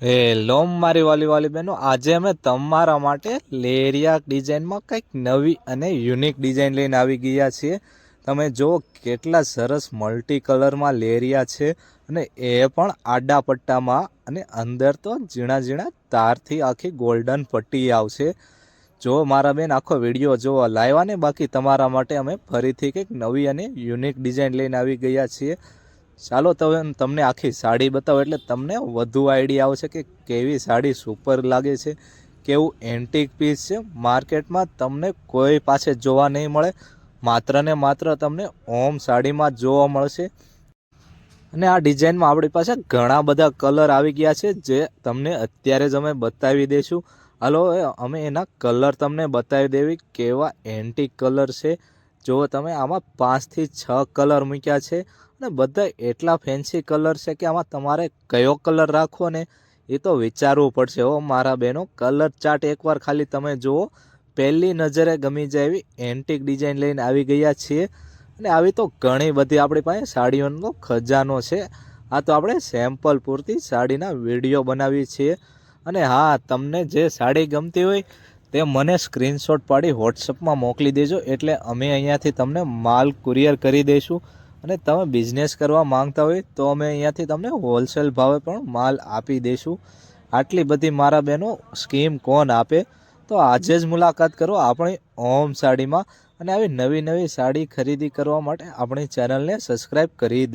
Hello મારી વાલી વાલી બહેનો, આજે અમે તમારા માટે લેરિયા ડિઝાઇનમાં કંઈક નવી અને યુનિક ડિઝાઇન લઈને આવી ગયા છીએ. તમે જુઓ કેટલા સરસ મલ્ટી કલરમાં લેરિયા છે, અને એ પણ આડા પટ્ટામાં, અને અંદર તો ઝીણા ઝીણા તારથી આખી ગોલ્ડન પટ્ટી આવશે. જો મારા બેન આખો વિડીયો જોવા લાવ્યા ને, બાકી તમારા માટે અમે ફરીથી કંઈક નવી અને યુનિક ડિઝાઇન લઈને આવી ગયા છીએ. ચાલો તમને આખી સાડી બતાવો એટલે તમને વધુ આઈડિયા આવશે કે કેવી સાડી સુપર લાગે છે, કેવું એન્ટિક પીસ છે. માર્કેટમાં તમને કોઈ પાસે જોવા નહીં મળે, માત્ર ને માત્ર તમને ઓમ સાડીમાં જ જોવા મળશે. અને આ ડિઝાઇનમાં આપણી પાસે ઘણા બધા કલર આવી ગયા છે, જે તમને અત્યારે જ અમે બતાવી દઈશું. હાલો અમે એના કલર તમને બતાવી દેવી કેવા એન્ટિક કલર છે. જો તમે આમાં 5 થી 6 કલર મૂક્યા છે, અને બધા એટલા ફેન્સી કલર છે કે આમાં તમારે કયો કલર રાખવો ને એ તો વિચારવું પડશે. હો મારા બહેનો, કલર ચાર્ટ એકવાર ખાલી તમે જુઓ, પહેલી નજરે ગમી જાય એવી એન્ટિક ડિઝાઇન લઈને આવી ગયા છીએ. અને આવી તો ઘણી બધી આપણી પાસે સાડીઓનો ખજાનો છે. આ તો આપણે સેમ્પલ પૂરતી સાડીના વિડીયો બનાવીએ છીએ. અને હા, તમને જે સાડી ગમતી હોય તે મને સ્ક્રીનશોટ પાડી વોટ્સઅપમાં મોકલી દેજો, એટલે અમે અહીંયાથી તમને માલ કુરિયર કરી દઈશું. અને તમે બિઝનેસ કરવા માંગતા હોય તો અમે અહીંયાથી તમને હોલસેલ ભાવે પણ માલ આપી દઈશું. આટલી બધી મારા બહેનો સ્કીમ કોણ આપે? તો આજે જ મુલાકાત કરો આપણી ઓમ સાડીમાં, અને આવી નવી નવી સાડી ખરીદી કરવા માટે આપણી ચેનલને સબસ્ક્રાઈબ કરી દે.